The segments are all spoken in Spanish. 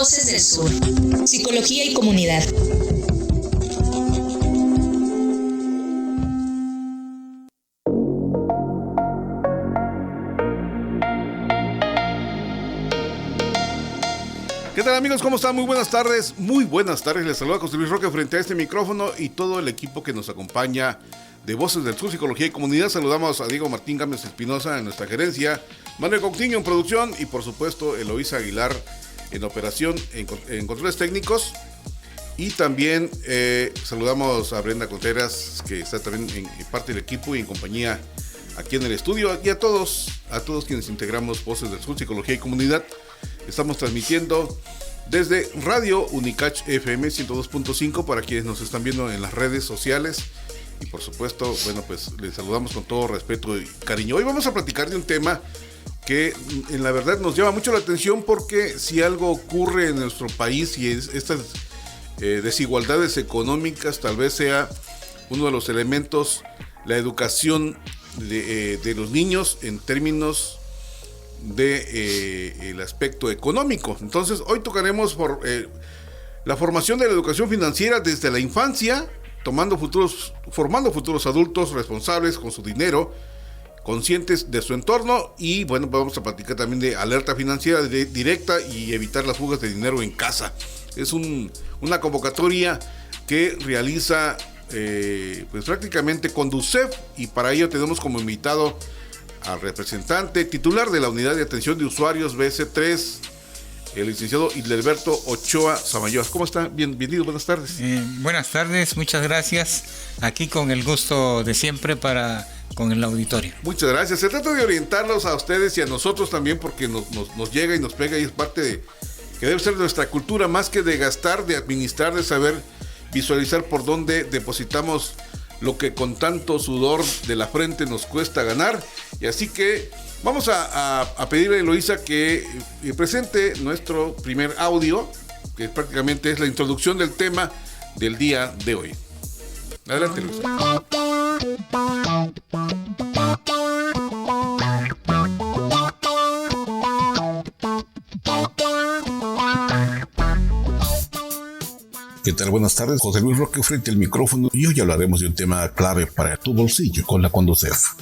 Voces del Sur. Psicología y comunidad. ¿Qué tal, amigos? ¿Cómo están? Muy buenas tardes. Muy buenas tardes. Les saluda José Luis Roque frente a este micrófono y todo el equipo que nos acompaña de Voces del Sur, Psicología y Comunidad. Saludamos a Diego Martín Gámez Espinosa en nuestra gerencia, Manuel Coutinho en producción y por supuesto Eloísa Aguilar en operación, en controles técnicos. Y también saludamos a Brenda Contreras, que está también en parte del equipo y en compañía aquí en el estudio, y a todos quienes integramos Voces del Sur, Psicología y Comunidad. Estamos transmitiendo desde Radio Unicach FM 102.5 para quienes nos están viendo en las redes sociales. Y por supuesto, bueno, pues les saludamos con todo respeto y cariño. Hoy vamos a platicar de un tema que en la verdad nos llama mucho la atención, porque si algo ocurre en nuestro país y estas desigualdades económicas, tal vez sea uno de los elementos, la educación de los niños en términos de el aspecto económico. Entonces hoy tocaremos por la formación de la educación financiera desde la infancia, formando futuros adultos responsables con su dinero, conscientes de su entorno. Y bueno, vamos a platicar también de alerta financiera directa y evitar las fugas de dinero en casa. Es una convocatoria que realiza pues prácticamente Conducef, y para ello tenemos como invitado al representante titular de la Unidad de Atención de Usuarios BC3, el licenciado Hildeberto Ochoa Samayoa. ¿Cómo está? Bienvenido, buenas tardes. Buenas tardes, muchas gracias. Aquí con el gusto de siempre con el auditorio. Muchas gracias. Se trata de orientarlos a ustedes y a nosotros también, porque nos llega y nos pega, y es parte de que debe ser nuestra cultura, más que de gastar, de administrar, de saber visualizar por dónde depositamos lo que con tanto sudor de la frente nos cuesta ganar. Y así que vamos a pedirle a Eloísa que presente nuestro primer audio, que prácticamente es la introducción del tema del día de hoy. Adelante, Eloísa. ¿Qué tal? Buenas tardes, José Luis Roque frente al micrófono, y hoy hablaremos de un tema clave para tu bolsillo con la Conducef.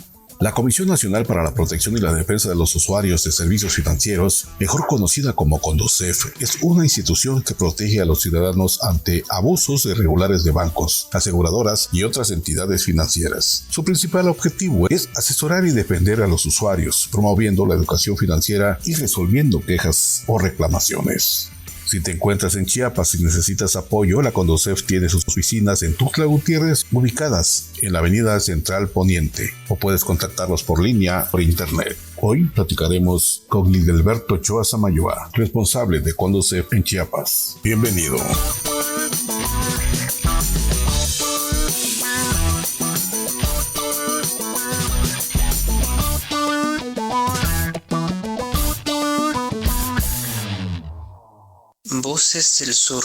La Comisión Nacional para la Protección y la Defensa de los Usuarios de Servicios Financieros, mejor conocida como Conducef, es una institución que protege a los ciudadanos ante abusos irregulares de bancos, aseguradoras y otras entidades financieras. Su principal objetivo es asesorar y defender a los usuarios, promoviendo la educación financiera y resolviendo quejas o reclamaciones. Si te encuentras en Chiapas y necesitas apoyo, la Conducef tiene sus oficinas en Tuxtla Gutiérrez, ubicadas en la Avenida Central Poniente, o puedes contactarlos por línea por internet. Hoy platicaremos con Hildeberto Ochoa Samayoa, responsable de Conducef en Chiapas. Bienvenido. Voces del Sur.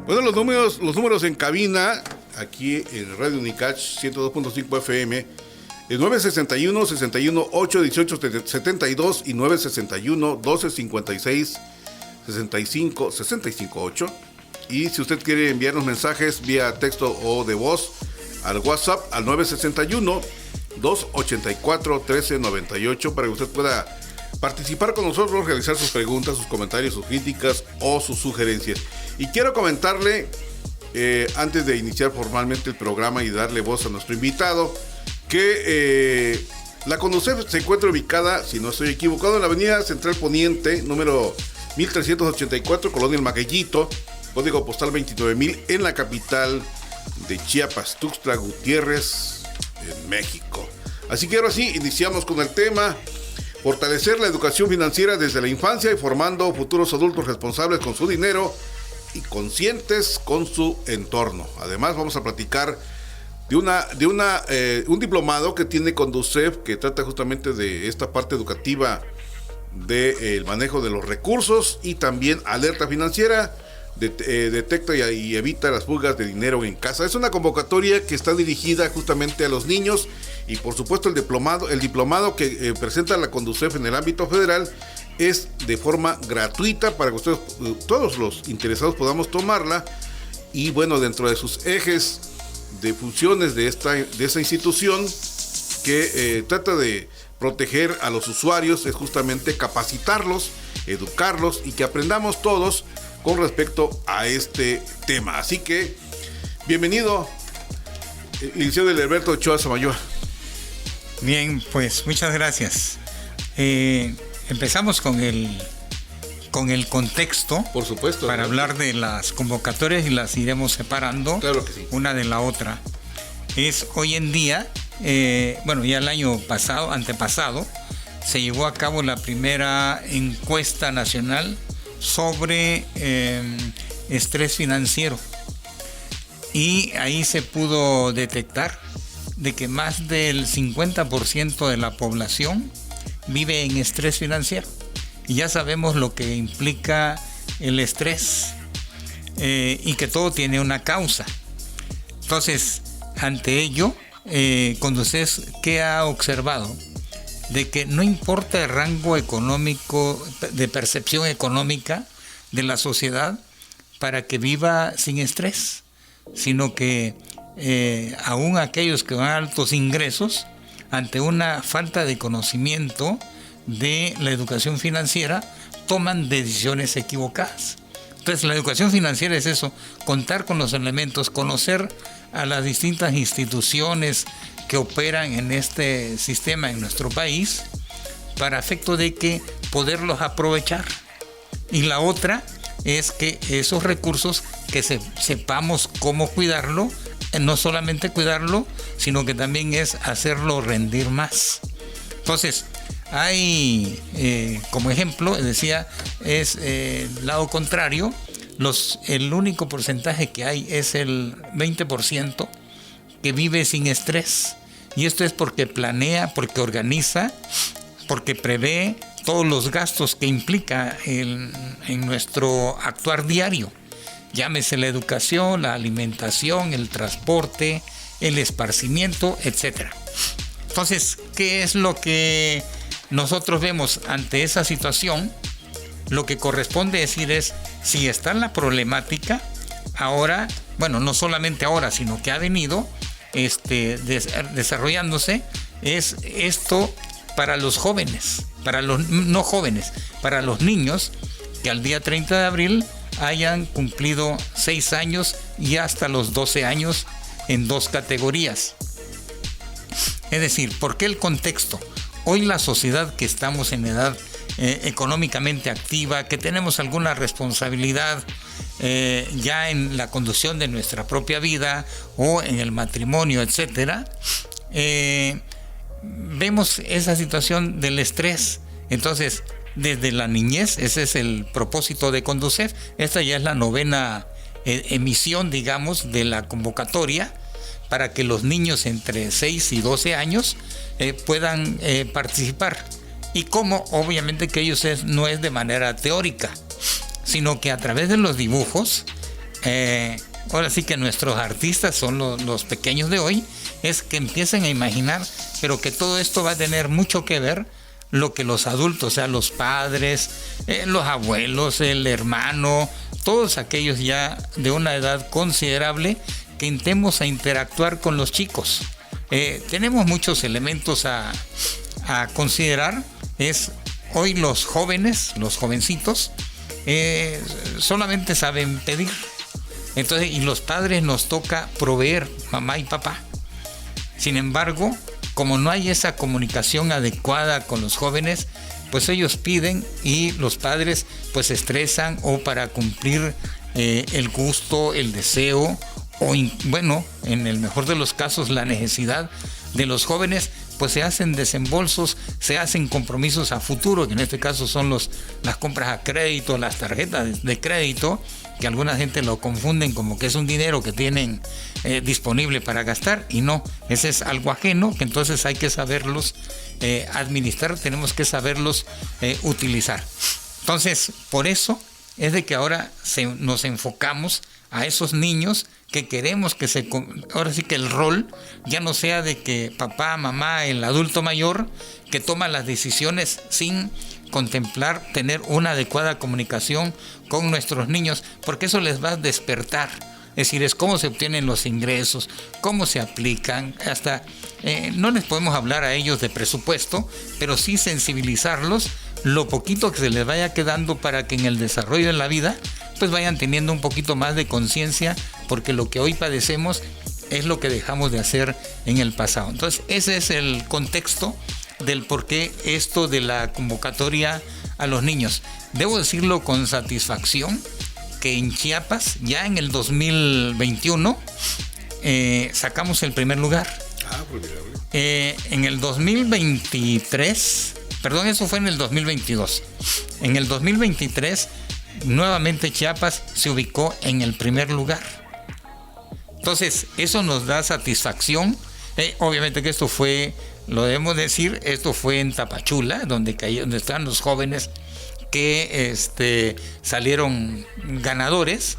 Bueno, los números en cabina, aquí en Radio Unicach 102.5 FM, es 961 61 8 18 72 y 961 12 56 65 8. Y si usted quiere enviarnos mensajes vía texto o de voz al WhatsApp al 961 284 1398 para que usted pueda participar con nosotros, realizar sus preguntas, sus comentarios, sus críticas o sus sugerencias. Y quiero comentarle, antes de iniciar formalmente el programa y darle voz a nuestro invitado, que la Conducef se encuentra ubicada, si no estoy equivocado, en la Avenida Central Poniente, número 1384, Colonia El Magueyito, código postal 29000, en la capital de Chiapas, Tuxtla Gutiérrez, en México. Así que ahora sí, iniciamos con el tema: fortalecer la educación financiera desde la infancia y formando futuros adultos responsables con su dinero y conscientes con su entorno. Además, vamos a platicar de un diplomado que tiene Conducef, que trata justamente de esta parte educativa del manejo de los recursos, y también alerta financiera, detecta y evita las fugas de dinero en casa. Es una convocatoria que está dirigida justamente a los niños, y por supuesto el diplomado que presenta la Conducef en el ámbito federal es de forma gratuita para que ustedes, todos los interesados, podamos tomarla. Y bueno, dentro de sus ejes de funciones de esta institución que trata de proteger a los usuarios es justamente capacitarlos, educarlos y que aprendamos todos con respecto a este tema. Así que, bienvenido, licenciado Alberto Ochoa Samayoa. Bien, pues muchas gracias. Empezamos con el contexto. Por supuesto. Para hablar de las convocatorias y las iremos separando. Claro que sí. Una de la otra. Es hoy en día, ya el año antepasado, se llevó a cabo la primera encuesta nacional sobre estrés financiero. Y ahí se pudo detectar de que más del 50% de la población vive en estrés financiero. Y ya sabemos lo que implica el estrés y que todo tiene una causa. Entonces, ante ello, Conducef, ¿qué ha observado? De que no importa el rango económico, de percepción económica de la sociedad para que viva sin estrés, sino que aún aquellos que van a altos ingresos, ante una falta de conocimiento de la educación financiera, toman decisiones equivocadas. Entonces, la educación financiera es eso, contar con los elementos, conocer a las distintas instituciones que operan en este sistema en nuestro país, para efecto de que poderlos aprovechar. Y la otra es que esos recursos, que sepamos cómo cuidarlo, no solamente cuidarlo, sino que también es hacerlo rendir más. Entonces, hay, como ejemplo, decía, es el lado contrario, el único porcentaje que hay es el 20% que vive sin estrés. Y esto es porque planea, porque organiza, porque prevé todos los gastos que implica en nuestro actuar diario. Llámese la educación, la alimentación, el transporte, el esparcimiento, etc. Entonces, ¿qué es lo que nosotros vemos ante esa situación? Lo que corresponde decir es, si está la problemática, ahora, no solamente ahora, sino que ha venido desarrollándose, es esto para los jóvenes, para los no jóvenes, para los niños que al día 30 de abril hayan cumplido 6 años y hasta los 12 años en 2 categorías. Es decir, ¿por qué el contexto? Hoy la sociedad que estamos en edad económicamente activa, que tenemos alguna responsabilidad ya en la conducción de nuestra propia vida o en el matrimonio, etcétera, vemos esa situación del estrés. Entonces, desde la niñez, ese es el propósito de Conducef. Esta ya es la 9ª emisión, digamos, de la convocatoria, para que los niños entre 6 y 12 años puedan participar. Y como obviamente que ellos no es de manera teórica, sino que a través de los dibujos, ahora sí que nuestros artistas son los pequeños de hoy, es que empiecen a imaginar, pero que todo esto va a tener mucho que ver lo que los adultos, o sea, los padres, los abuelos, el hermano, todos aquellos ya de una edad considerable, que intentemos a interactuar con los chicos. Tenemos muchos elementos a considerar. Hoy los jóvenes, los jovencitos, solamente saben pedir. Entonces, y los padres nos toca proveer, mamá y papá. Sin embargo, como no hay esa comunicación adecuada con los jóvenes, pues ellos piden y los padres pues se estresan, o para cumplir el gusto, el deseo, o en el mejor de los casos la necesidad de los jóvenes, pues se hacen desembolsos, se hacen compromisos a futuro, que en este caso son las compras a crédito, las tarjetas de crédito, que alguna gente lo confunden como que es un dinero que tienen disponible para gastar, y no, ese es algo ajeno, que entonces hay que saberlos administrar, tenemos que saberlos utilizar. Entonces, por eso es de que ahora nos enfocamos a esos niños que queremos que ahora sí que el rol ya no sea de que papá, mamá, el adulto mayor que toma las decisiones sin contemplar tener una adecuada comunicación con nuestros niños, porque eso les va a despertar. Es decir, es cómo se obtienen los ingresos, cómo se aplican, hasta no les podemos hablar a ellos de presupuesto, pero sí sensibilizarlos lo poquito que se les vaya quedando para que en el desarrollo de la vida pues vayan teniendo un poquito más de conciencia, porque lo que hoy padecemos es lo que dejamos de hacer en el pasado. Entonces ese es el contexto del por qué esto de la convocatoria a los niños. Debo decirlo con satisfacción que en Chiapas ya en el 2021 sacamos el primer lugar. En el 2023, perdón, eso fue en el 2022. En el 2023 nuevamente Chiapas se ubicó en el primer lugar. Entonces eso nos da satisfacción. Obviamente que esto fue, lo debemos decir, esto fue en Tapachula, donde están los jóvenes que salieron ganadores.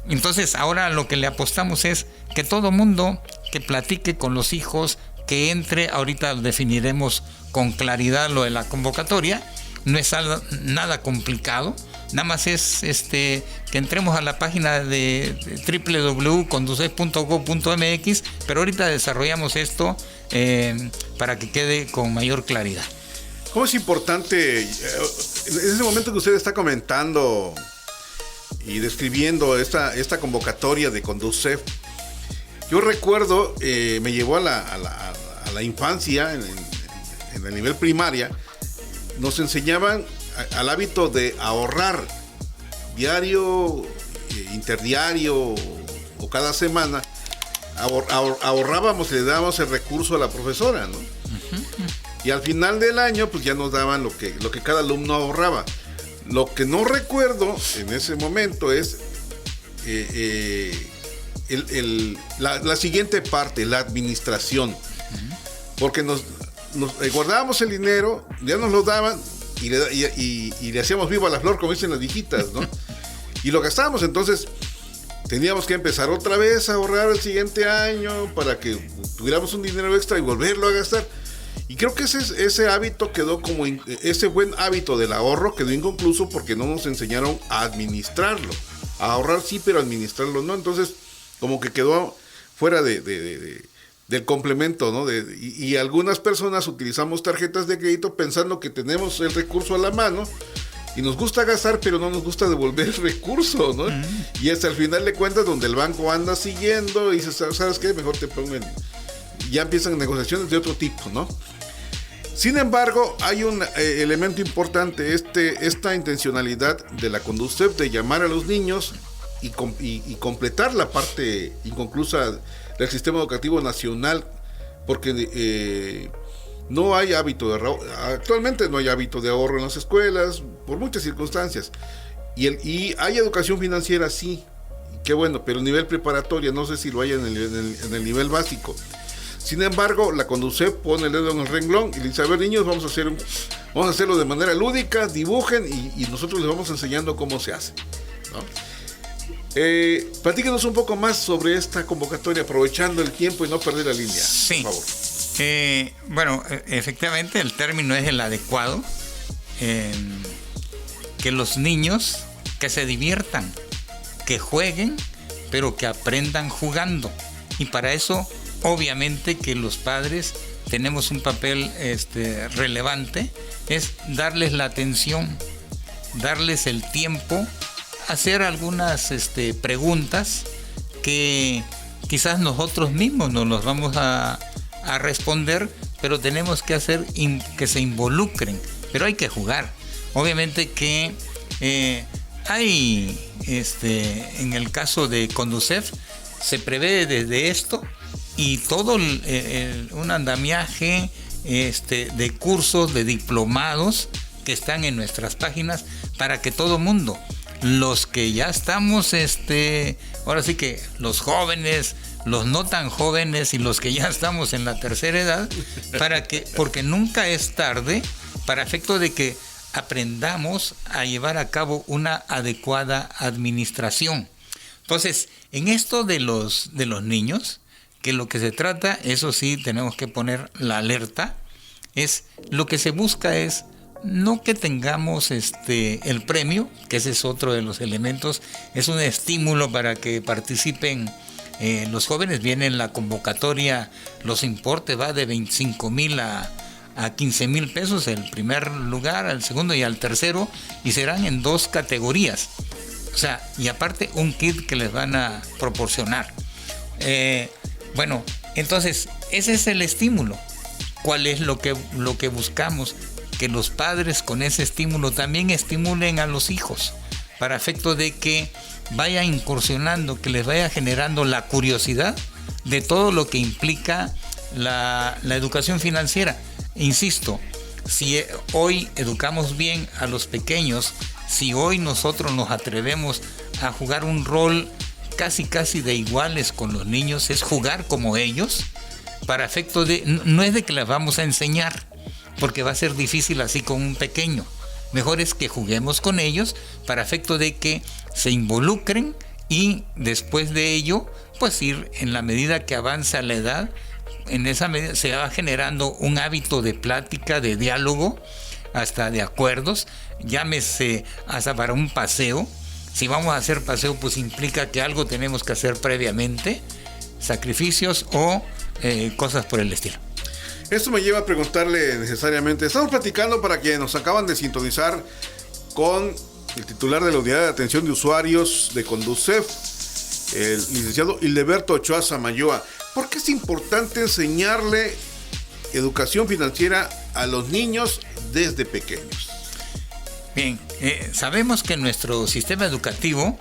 Entonces ahora lo que le apostamos es que todo mundo que platique con los hijos, que entre, ahorita definiremos con claridad lo de la convocatoria, no es nada complicado, nada más es que entremos a la página de www.conducef.gov.mx, pero ahorita desarrollamos esto para que quede con mayor claridad. ¿Cómo es importante, en ese momento que usted está comentando y describiendo esta convocatoria de Conducef? Yo recuerdo, me llevó a la infancia, en el nivel primaria, nos enseñaban al hábito de ahorrar diario, interdiario o cada semana. Ahorrábamos y le dábamos el recurso a la profesora, ¿no? Y al final del año pues ya nos daban lo que cada alumno ahorraba. Lo que no recuerdo en ese momento es la siguiente parte, la administración. Porque nos guardábamos el dinero, ya nos lo daban y le hacíamos viva la flor, como dicen las viejitas, ¿no? Y lo gastábamos. Entonces teníamos que empezar otra vez a ahorrar el siguiente año para que tuviéramos un dinero extra y volverlo a gastar. Y creo que ese hábito quedó como, ese buen hábito del ahorro quedó inconcluso porque no nos enseñaron a administrarlo. A ahorrar sí, pero administrarlo no. Entonces como que quedó fuera del complemento, ¿no? Y algunas personas utilizamos tarjetas de crédito pensando que tenemos el recurso a la mano y nos gusta gastar, pero no nos gusta devolver el recurso, ¿no? Y hasta el final de cuentas donde el banco anda siguiendo y dices, ¿sabes qué? Mejor te pongo ya empiezan negociaciones de otro tipo, ¿no? Sin embargo, hay un elemento importante, esta intencionalidad de la Conducef de llamar a los niños y completar la parte inconclusa del sistema educativo nacional, porque no hay hábito de ahorro. Actualmente no hay hábito de ahorro en las escuelas por muchas circunstancias, y hay educación financiera, sí, qué bueno, pero a nivel preparatoria no sé si lo hay en el nivel básico. Sin embargo, la Conducef pone el dedo en el renglón y le dice, a ver niños, vamos a hacerlo de manera lúdica, dibujen y nosotros les vamos enseñando cómo se hace, ¿no? Platíquenos un poco más sobre esta convocatoria, aprovechando el tiempo y no perder la línea, sí, por favor. Bueno, efectivamente el término es el adecuado, que los niños que se diviertan, que jueguen, pero que aprendan jugando. Y para eso obviamente que los padres tenemos un papel relevante, es darles la atención, darles el tiempo, hacer algunas preguntas que quizás nosotros mismos no los vamos a responder, pero tenemos que hacer que se involucren, pero hay que jugar. Obviamente que hay, en el caso de Conducef, se prevé desde esto y todo un andamiaje de cursos, de diplomados que están en nuestras páginas para que todo mundo, los que ya estamos, ahora sí que los jóvenes, los no tan jóvenes y los que ya estamos en la tercera edad, porque nunca es tarde, para efecto de que aprendamos a llevar a cabo una adecuada administración. Entonces, en esto de los niños, que lo que se trata, eso sí, tenemos que poner la alerta, es lo que se busca es no que tengamos el premio, que ese es otro de los elementos, es un estímulo para que participen los jóvenes. Viene en la convocatoria, los importes va de 25,000 a 15,000 pesos, el primer lugar, al segundo y al tercero, y serán en 2 categorías. O sea, y aparte un kit que les van a proporcionar. Bueno, entonces, ese es el estímulo. ¿Cuál es lo que buscamos? Que los padres con ese estímulo también estimulen a los hijos, para efecto de que vaya incursionando, que les vaya generando la curiosidad de todo lo que implica la educación financiera. Insisto, si hoy educamos bien a los pequeños, si hoy nosotros nos atrevemos a jugar un rol casi de iguales con los niños, es jugar como ellos, para efecto de, no es de que les vamos a enseñar, porque va a ser difícil así con un pequeño. Mejor es que juguemos con ellos para efecto de que se involucren y después de ello, pues ir en la medida que avanza la edad, en esa medida se va generando un hábito de plática, de diálogo, hasta de acuerdos, llámese hasta para un paseo. Si vamos a hacer paseo, pues implica que algo tenemos que hacer previamente, sacrificios o cosas por el estilo. Esto me lleva a preguntarle necesariamente, estamos platicando para quienes nos acaban de sintonizar con el titular de la Unidad de Atención de Usuarios de Conducef, el licenciado Hildeberto Ochoa Samayoa. ¿Por qué es importante enseñarle educación financiera a los niños desde pequeños? Bien, sabemos que en nuestro sistema educativo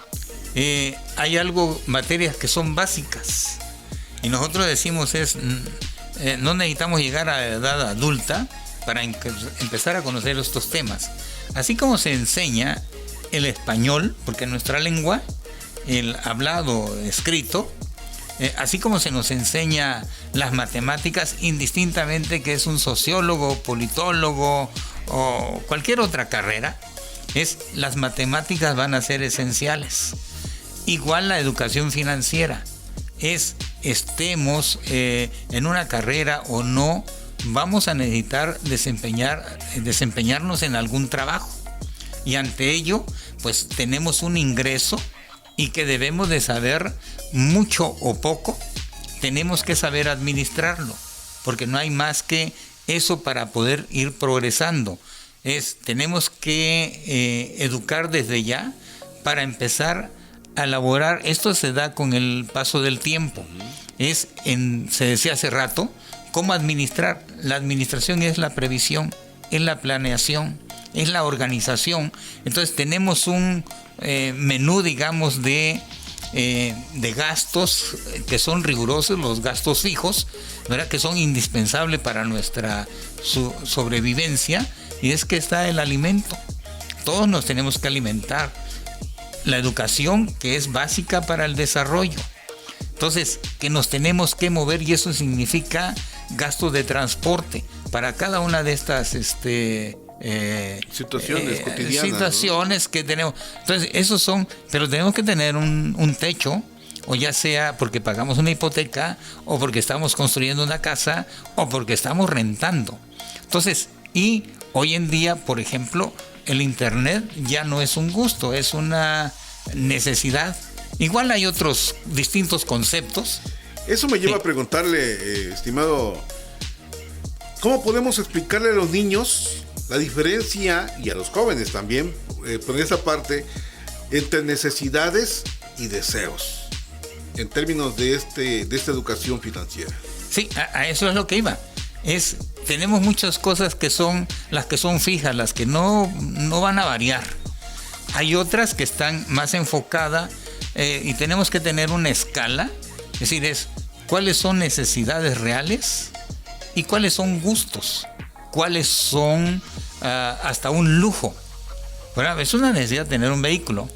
hay materias que son básicas, y nosotros decimos no necesitamos llegar a la edad adulta para empezar a conocer estos temas. Así como se enseña el español, porque nuestra lengua, el hablado, escrito, así como se nos enseña las matemáticas, indistintamente que es un sociólogo, politólogo o cualquier otra carrera, las matemáticas van a ser esenciales. Igual la educación financiera, estemos en una carrera o no, vamos a necesitar desempeñarnos en algún trabajo, y ante ello pues tenemos un ingreso y que debemos de saber, mucho o poco, tenemos que saber administrarlo, porque no hay más que eso para poder ir progresando. Tenemos que educar desde ya para empezar a elaborar. Esto se da con el paso del tiempo. Se decía hace rato, ¿cómo administrar? La administración es la previsión, es la planeación, es la organización. Entonces tenemos un menú, digamos, de gastos que son rigurosos, los gastos fijos, ¿verdad?, que son indispensables para nuestra sobrevivencia, y es que está el alimento. Todos nos tenemos que alimentar. La educación, que es básica para el desarrollo. Entonces, que nos tenemos que mover, y eso significa gastos de transporte para cada una de estas situaciones cotidianas, situaciones, ¿no?, que tenemos. Entonces, esos son, pero tenemos que tener un techo, o ya sea porque pagamos una hipoteca, o porque estamos construyendo una casa, o porque estamos rentando. Entonces, y hoy en día, por ejemplo, el internet ya no es un gusto, es una necesidad. Igual hay otros distintos conceptos. Eso me lleva a preguntarle, estimado, ¿cómo podemos explicarle a los niños la diferencia, y a los jóvenes también, por esa parte, entre necesidades y deseos, en términos de esta educación financiera? Sí, a eso es lo que iba. Tenemos muchas cosas que son las que son fijas, las que no van a variar. Hay otras que están más enfocadas, y tenemos que tener una escala, es decir, cuáles son necesidades reales y cuáles son gustos, cuáles son hasta un lujo. Bueno, es una necesidad tener un vehículo,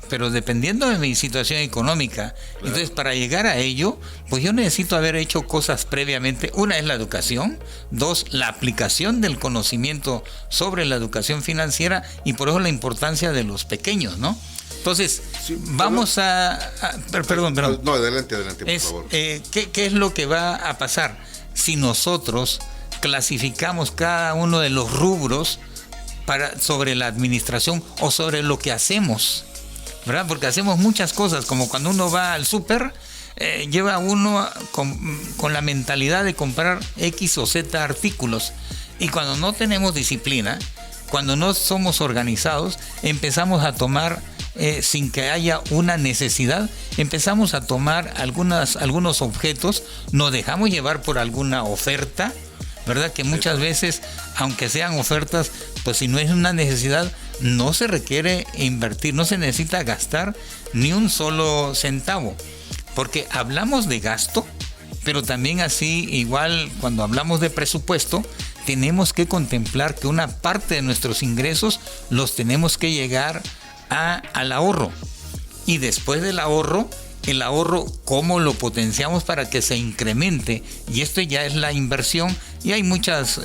pero dependiendo de mi situación económica, claro. Entonces para llegar a ello, pues yo necesito haber hecho cosas previamente. Una es la educación, 2, la aplicación del conocimiento sobre la educación financiera, y por eso la importancia de los pequeños, ¿no? Entonces, Sí, vamos perdón. No, adelante, por favor. ¿Qué es lo que va a pasar si nosotros clasificamos cada uno de los rubros sobre la administración o sobre lo que hacemos? ¿Verdad? Porque hacemos muchas cosas, como cuando uno va al súper, lleva uno con la mentalidad de comprar X o Z artículos, y cuando no tenemos disciplina, cuando no somos organizados, empezamos a tomar sin que haya una necesidad, empezamos a tomar algunos objetos, nos dejamos llevar por alguna oferta, ¿verdad? Que muchas veces, aunque sean ofertas, pues si no es una necesidad, no se requiere invertir, no se necesita gastar ni un solo centavo, porque hablamos de gasto, pero también así, igual cuando hablamos de presupuesto, tenemos que contemplar que una parte de nuestros ingresos los tenemos que llegar al ahorro, y después del ahorro, el ahorro, cómo lo potenciamos para que se incremente, y esto ya es la inversión, y hay muchas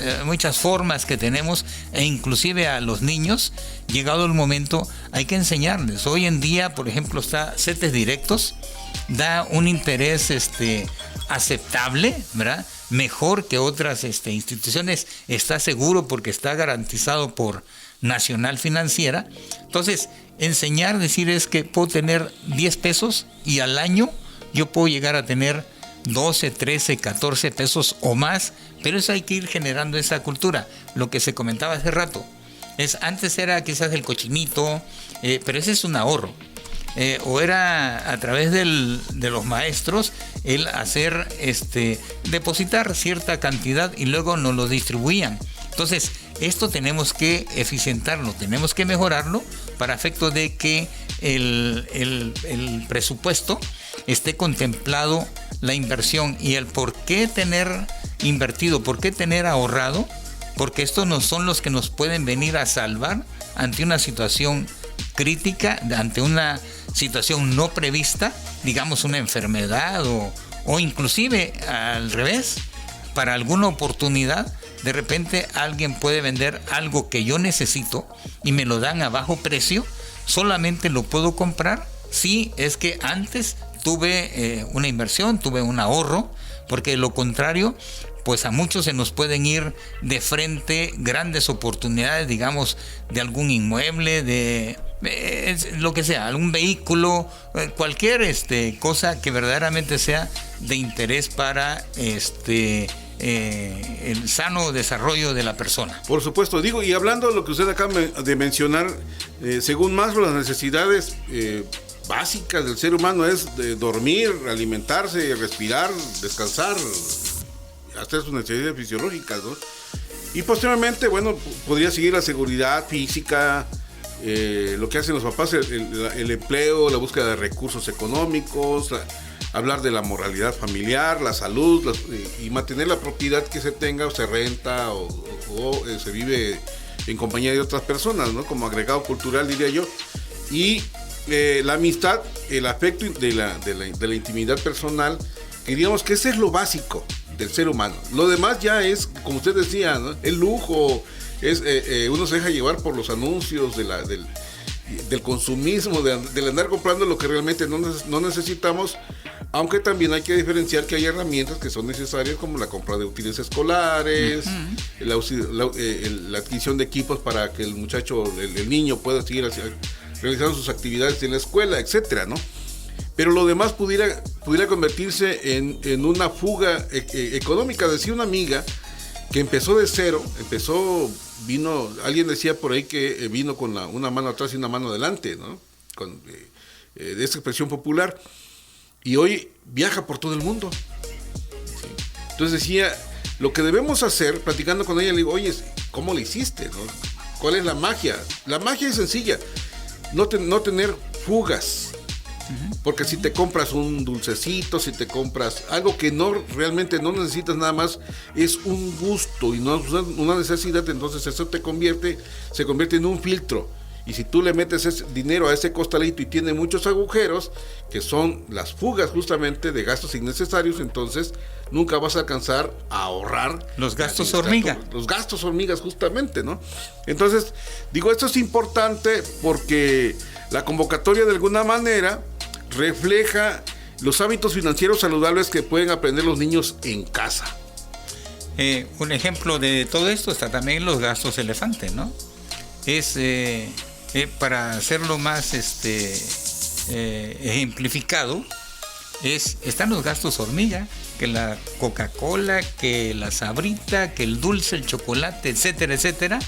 formas que tenemos, e inclusive a los niños, llegado el momento, hay que enseñarles. Hoy en día, por ejemplo, está CETES directos, da un interés aceptable, ¿verdad? Mejor que otras instituciones, está seguro porque está garantizado por Nacional Financiera. Entonces, enseñar, decir es que puedo tener 10 pesos y al año yo puedo llegar a tener 12, 13, 14 pesos o más, pero eso hay que ir generando esa cultura. Lo que se comentaba hace rato, antes era quizás el cochinito, pero ese es un ahorro. O era a través de los maestros el hacer depositar cierta cantidad y luego nos lo distribuían. Entonces, esto tenemos que eficientarlo, tenemos que mejorarlo para efecto de que el presupuesto esté contemplado la inversión y el por qué tener invertido, por qué tener ahorrado, porque estos no son los que nos pueden venir a salvar ante una situación crítica, ante una situación no prevista, digamos una enfermedad o inclusive al revés, para alguna oportunidad. De repente alguien puede vender algo que yo necesito y me lo dan a bajo precio, solamente lo puedo comprar si es que antes tuve una inversión, tuve un ahorro, porque de lo contrario, pues a muchos se nos pueden ir de frente grandes oportunidades, digamos, de algún inmueble, de lo que sea, algún vehículo, cualquier cosa que verdaderamente sea de interés para el sano desarrollo de la persona. Por supuesto, digo, y hablando de lo que usted acaba de mencionar, según Maslow, las necesidades básicas del ser humano es dormir, alimentarse, respirar, descansar, hacer sus necesidades fisiológicas, ¿no? Y posteriormente, bueno, podría seguir la seguridad física, lo que hacen los papás, el empleo, la búsqueda de recursos económicos, hablar de la moralidad familiar, la salud, y mantener la propiedad que se tenga, o se renta, o se vive en compañía de otras personas, ¿no? Como agregado cultural, diría yo. Y la amistad, el afecto de la intimidad personal, que digamos que ese es lo básico del ser humano. Lo demás ya es, como usted decía, ¿no? El lujo, uno se deja llevar por los anuncios del consumismo, del andar comprando lo que realmente no necesitamos, aunque también hay que diferenciar que hay herramientas que son necesarias, como la compra de útiles escolares, la adquisición de equipos para que el muchacho, el niño pueda seguir realizando sus actividades en la escuela, etcétera, ¿no? Pero lo demás pudiera convertirse en una fuga económica. Decía una amiga que empezó de cero, alguien decía por ahí que vino con una mano atrás y una mano adelante, ¿no? De esa expresión popular, y hoy viaja por todo el mundo. ¿Sí? Entonces decía, lo que debemos hacer, platicando con ella, le digo, oye, ¿cómo le hiciste, no? ¿Cuál es la magia? La magia es sencilla, no tener fugas. Porque si te compras un dulcecito, si te compras algo que realmente no necesitas, nada más es un gusto y no una necesidad, entonces eso se convierte en un filtro. Y si tú le metes ese dinero a ese costalito y tiene muchos agujeros, que son las fugas justamente de gastos innecesarios, entonces nunca vas a alcanzar a ahorrar. Los gastos hormiga. Los gastos hormigas justamente, ¿no? Entonces, digo, esto es importante porque la convocatoria de alguna manera refleja los hábitos financieros saludables que pueden aprender los niños en casa. Un ejemplo de todo esto está también los gastos elefante, ¿no? Es para hacerlo más ejemplificado, están los gastos hormiga, que la Coca-Cola, que la sabrita, que el dulce, el chocolate, etcétera, etcétera.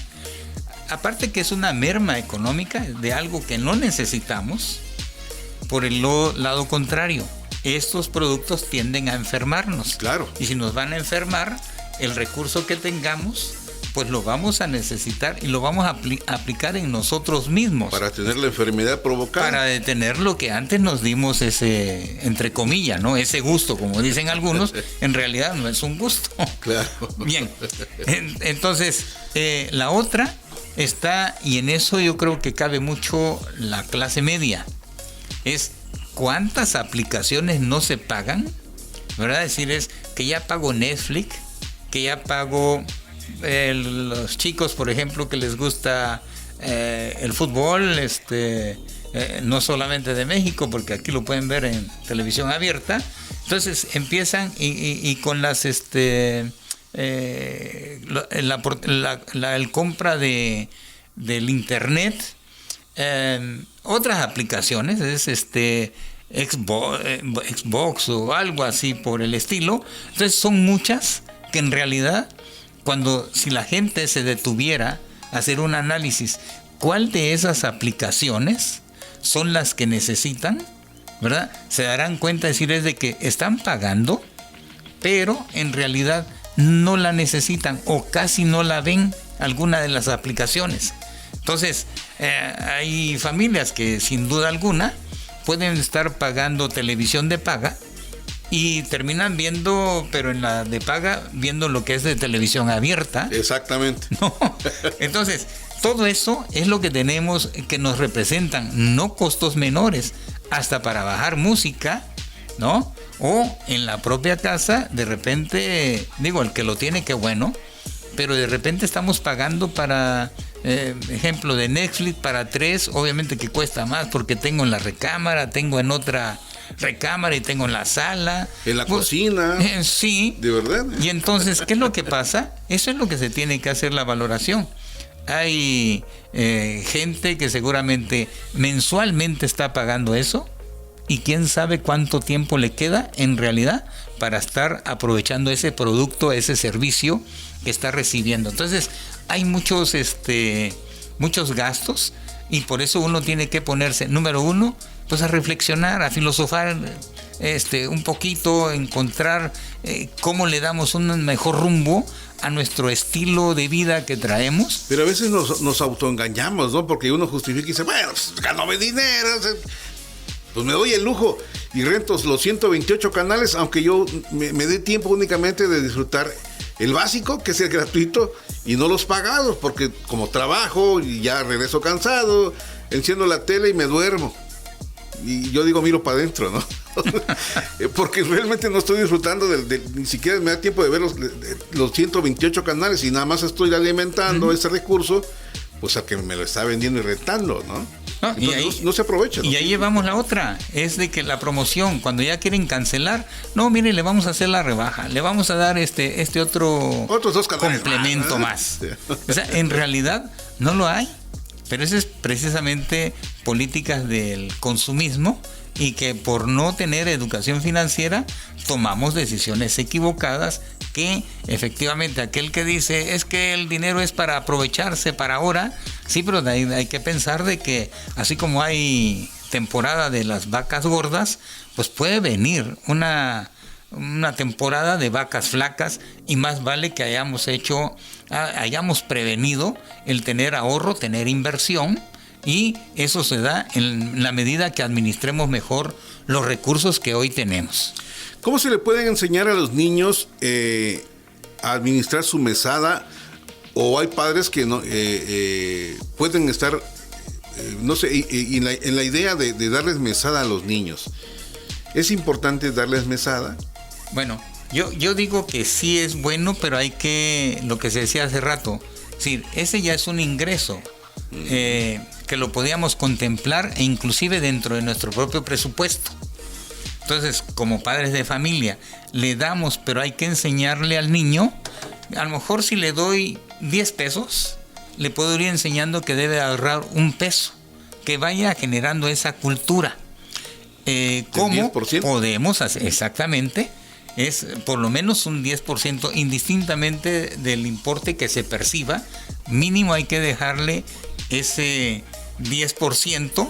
Aparte que es una merma económica de algo que no necesitamos. Por el lado contrario, estos productos tienden a enfermarnos. Claro. Y si nos van a enfermar, el recurso que tengamos, pues lo vamos a necesitar y lo vamos a aplicar en nosotros mismos. Para tener la enfermedad provocada. Para detener lo que antes nos dimos ese, entre comillas, ¿no? Ese gusto, como dicen algunos, en realidad no es un gusto. Claro. Bien. Entonces, la otra está, y en eso yo creo que cabe mucho la clase media, es cuántas aplicaciones no se pagan, ¿verdad? Es decir, es que ya pago Netflix, que ya pago los chicos, por ejemplo, que les gusta el fútbol, no solamente de México, porque aquí lo pueden ver en televisión abierta. Entonces empiezan y con las el compra del internet, otras aplicaciones, es Xbox o algo así por el estilo. Entonces son muchas que en realidad, si la gente se detuviera a hacer un análisis, ¿cuál de esas aplicaciones son las que necesitan? ¿Verdad? Se darán cuenta es de que están pagando, pero en realidad no la necesitan o casi no la ven alguna de las aplicaciones. Entonces, hay familias que sin duda alguna pueden estar pagando televisión de paga y terminan viendo, pero en la de paga, viendo lo que es de televisión abierta. Exactamente. No. Entonces, todo eso es lo que tenemos, que nos representan, no costos menores, hasta para bajar música, ¿no? O en la propia casa, de repente, digo, el que lo tiene, qué bueno, pero de repente estamos pagando para, ejemplo de Netflix, para 3, obviamente que cuesta más, porque tengo en la recámara, tengo en otra recámara y tengo en la sala. En la cocina. Sí. De verdad. Y entonces, ¿qué es lo que pasa? Eso es lo que se tiene que hacer la valoración. Hay gente que seguramente mensualmente está pagando eso y quién sabe cuánto tiempo le queda en realidad para estar aprovechando ese producto, ese servicio que está recibiendo. Entonces hay muchos gastos y por eso uno tiene que ponerse, número uno, pues a reflexionar, a filosofar un poquito, encontrar cómo le damos un mejor rumbo a nuestro estilo de vida que traemos. Pero a veces nos autoengañamos, ¿no? Porque uno justifica y dice, bueno, pues, ganóme dinero, pues me doy el lujo y rento los 128 canales, aunque yo me dé tiempo únicamente de disfrutar el básico, que es el gratuito, y no los pagados, porque como trabajo y ya regreso cansado, enciendo la tele y me duermo. Y yo digo, miro para adentro, ¿no? Porque realmente no estoy disfrutando ni siquiera me da tiempo de ver los 128 canales y nada más estoy alimentando ese recurso, pues a que me lo está vendiendo y rentando, ¿no? Y ahí, no se aprovecha, ¿no? Y ahí llevamos la otra, es de que la promoción, cuando ya quieren cancelar, no, mire, le vamos a hacer la rebaja, le vamos a dar otros 2 canales complemento más. O sea, en realidad no lo hay. Pero eso es precisamente políticas del consumismo y que por no tener educación financiera tomamos decisiones equivocadas que efectivamente aquel que dice es que el dinero es para aprovecharse para ahora, sí, pero hay que pensar de que así como hay temporada de las vacas gordas, pues puede venir una temporada de vacas flacas y más vale que hayamos prevenido el tener ahorro, tener inversión, y eso se da en la medida que administremos mejor los recursos que hoy tenemos. ¿Cómo se le pueden enseñar a los niños a administrar su mesada? ¿O hay padres que no pueden estar no sé, y en la idea de darles mesada a los niños, ¿es importante darles mesada? Bueno, yo digo que sí es bueno, pero hay que, lo que se decía hace rato, es decir, ese ya es un ingreso que lo podíamos contemplar e inclusive dentro de nuestro propio presupuesto. Entonces, como padres de familia, le damos, pero hay que enseñarle al niño, a lo mejor si le doy 10 pesos, le puedo ir enseñando que debe ahorrar 1 peso, que vaya generando esa cultura. ¿Cómo 10%? Podemos hacer? Exactamente, es por lo menos un 10%, indistintamente del importe que se perciba, mínimo hay que dejarle ese 10%.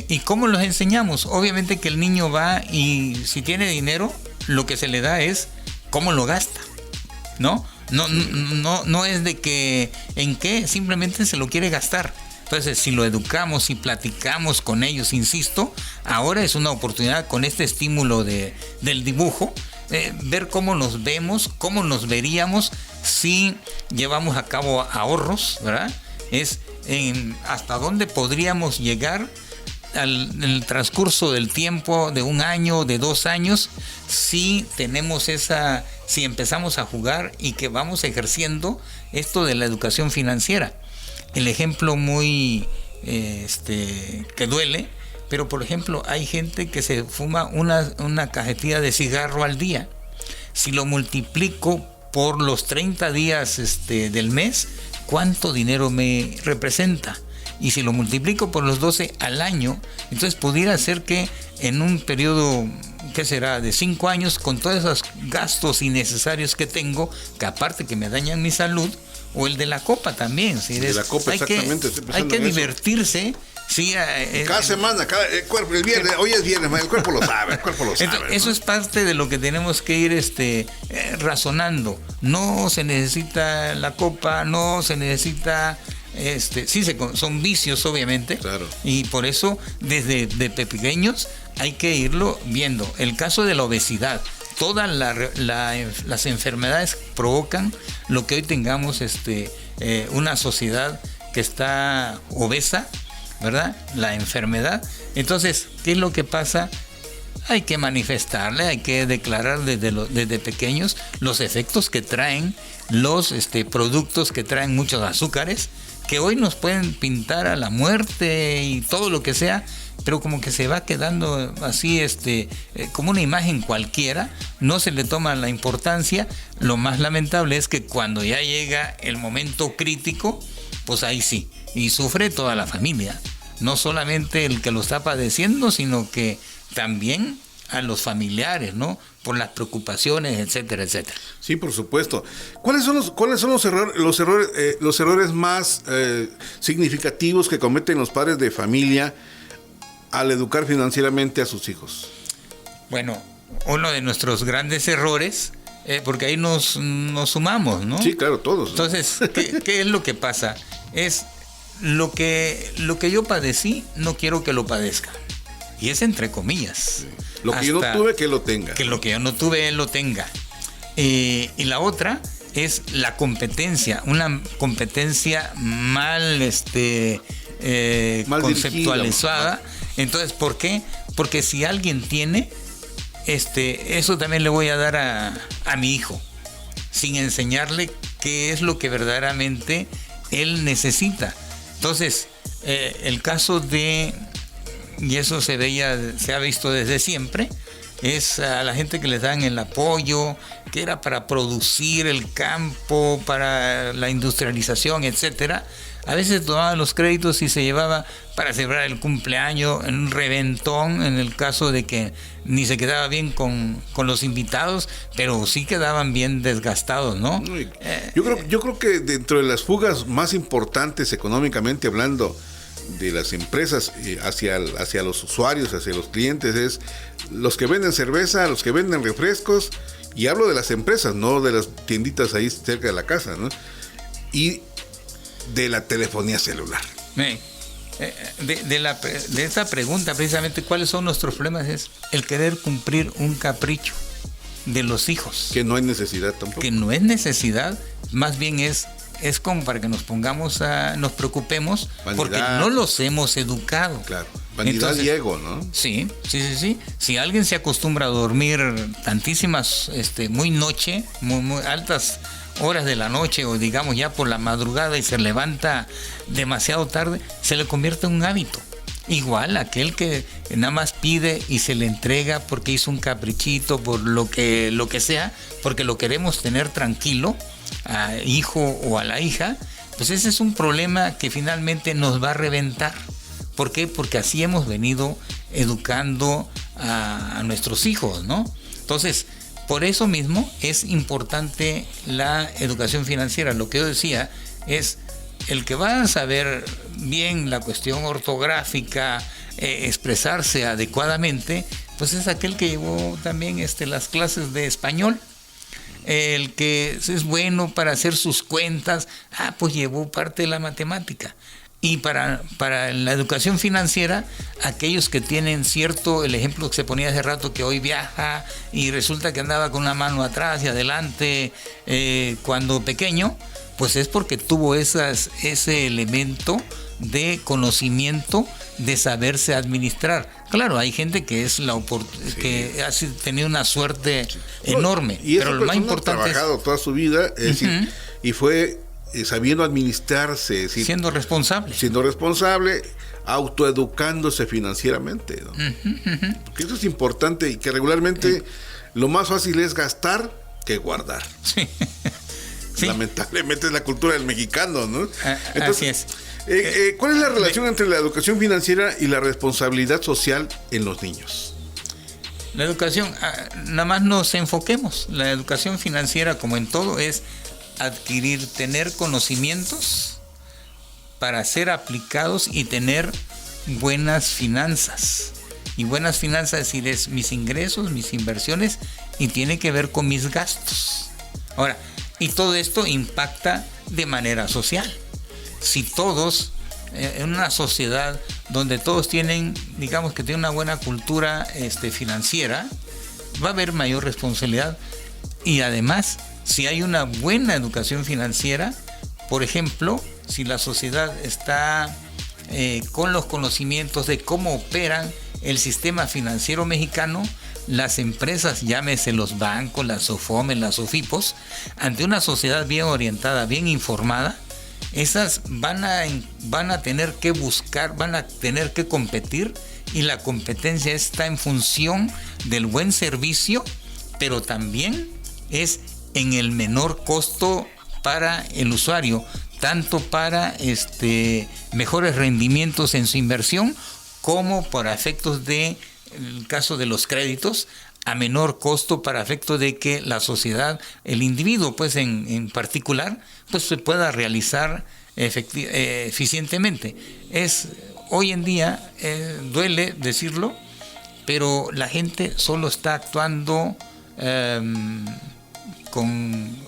¿Y cómo los enseñamos? Obviamente que el niño va y si tiene dinero, lo que se le da es cómo lo gasta, ¿no? No es de que en qué, simplemente se lo quiere gastar. Entonces, si lo educamos y platicamos con ellos, insisto, ahora es una oportunidad con este estímulo del dibujo, ver cómo nos vemos, cómo nos veríamos si llevamos a cabo ahorros, ¿verdad? Es hasta dónde podríamos llegar en el transcurso del tiempo de 1 año, de 2 años, si tenemos si empezamos a jugar y que vamos ejerciendo esto de la educación financiera. El ejemplo muy que duele, pero por ejemplo hay gente que se fuma una cajetilla de cigarro al día. Si lo multiplico por los 30 días del mes, ¿cuánto dinero me representa? Y si lo multiplico por los 12 al año, entonces pudiera ser que en un periodo, ¿qué será?, de 5 años, con todos esos gastos innecesarios que tengo, que aparte que me dañan mi salud, o el de la copa también. ¿Sí? De la copa, exactamente. Hay que divertirse. Sí, cada semana, el cuerpo, el viernes, hoy es viernes, el cuerpo lo sabe, Entonces, ¿no? Eso es parte de lo que tenemos que ir razonando. No se necesita la copa, no se necesita... son vicios, obviamente, claro. Y por eso desde pequeños hay que irlo viendo. El caso de la obesidad, todas las enfermedades provocan lo que hoy tengamos una sociedad que está obesa, ¿verdad? La enfermedad. Entonces, ¿qué es lo que pasa? Hay que manifestarle, hay que declarar desde pequeños los efectos que traen los productos que traen muchos azúcares, que hoy nos pueden pintar a la muerte y todo lo que sea, pero como que se va quedando así como una imagen cualquiera, no se le toma la importancia. Lo más lamentable es que cuando ya llega el momento crítico, pues ahí sí, y sufre toda la familia, no solamente el que lo está padeciendo, sino que también a los familiares, ¿no? Por las preocupaciones, etcétera, etcétera. Sí, por supuesto. ¿Cuáles son los errores más significativos que cometen los padres de familia al educar financieramente a sus hijos? Bueno, uno de nuestros grandes errores, porque ahí nos sumamos, ¿no? Sí, claro, todos. Entonces, ¿qué es lo que pasa? Es lo que yo padecí, no quiero que lo padezca. Y es entre comillas. Sí. Lo que yo no tuve, que lo tenga. Que lo que yo no tuve, él lo tenga. Y la otra es la competencia. Una competencia mal conceptualizada. Entonces, ¿por qué? Porque si alguien tiene, eso también le voy a dar a mi hijo, sin enseñarle qué es lo que verdaderamente él necesita. Entonces, el caso y eso se ha visto desde siempre, es a la gente que les dan el apoyo, que era para producir el campo, para la industrialización, etcétera. A veces tomaban los créditos y se llevaba para celebrar el cumpleaños en un reventón, en el caso de que ni se quedaba bien con los invitados, pero sí quedaban bien desgastados, ¿no? Yo creo que dentro de las fugas más importantes económicamente hablando de las empresas hacia los usuarios, hacia los clientes, es los que venden cerveza, los que venden refrescos, y hablo de las empresas, no de las tienditas ahí cerca de la casa, ¿no? Y de la telefonía celular. De esta pregunta, precisamente, ¿cuáles son nuestros problemas? Es el querer cumplir un capricho de los hijos. Que no hay necesidad tampoco. Que no es necesidad, más bien es es como para que nos preocupemos, Vanidad. porque no los hemos educado. Claro, vanidad. Entonces, y ego, ¿no? Sí. Si alguien se acostumbra a dormir tantísimas, muy noche, muy altas horas de la noche, o digamos ya por la madrugada, y se levanta demasiado tarde, se le convierte en un hábito. Igual aquel que nada más pide y se le entrega porque hizo un caprichito, por lo que sea, porque lo queremos tener tranquilo, al hijo o a la hija, pues ese es un problema que finalmente nos va a reventar. ¿Por qué? Porque así hemos venido educando a nuestros hijos, ¿no? Entonces, por eso mismo es importante la educación financiera. Lo que yo decía es, el que va a saber bien la cuestión ortográfica, expresarse adecuadamente, pues es aquel que llevó también las clases de español. El que es bueno para hacer sus cuentas, pues llevó parte de la matemática. Y para la educación financiera, aquellos que tienen el ejemplo que se ponía hace rato, que hoy viaja y resulta que andaba con una mano atrás y adelante cuando pequeño, pues es porque tuvo ese elemento de conocimiento, de saberse administrar. Claro, hay gente que que ha tenido una suerte enorme, y pero lo más importante ha trabajado toda su vida, es decir, y fue sabiendo administrarse, es decir, siendo responsable, autoeducándose financieramente, ¿no? Porque eso es importante, y que regularmente lo más fácil es gastar que guardar. Sí. Lamentablemente es la cultura del mexicano, ¿no? Entonces, así es. ¿Cuál es la relación entre la educación financiera y la responsabilidad social en los niños? La educación, nada más nos enfoquemos. La educación financiera, como en todo, es tener conocimientos para ser aplicados y tener buenas finanzas. Y buenas finanzas, es decir, es mis ingresos, mis inversiones, y tiene que ver con mis gastos. Ahora, y todo esto impacta de manera social. Si todos, en una sociedad donde todos tienen una buena cultura financiera, va a haber mayor responsabilidad. Y además, si hay una buena educación financiera, por ejemplo, si la sociedad está con los conocimientos de cómo operan el sistema financiero mexicano, las empresas, llámese los bancos, las SOFOMES, las SOFIPOS, ante una sociedad bien orientada, bien informada, esas van a tener que buscar, van a tener que competir, y la competencia está en función del buen servicio, pero también es en el menor costo para el usuario, tanto para mejores rendimientos en su inversión, como para efectos de, en el caso de los créditos, a menor costo para efectos de que la sociedad, el individuo pues en particular, pues se pueda realizar eficientemente. Hoy en día, duele decirlo, pero la gente solo está actuando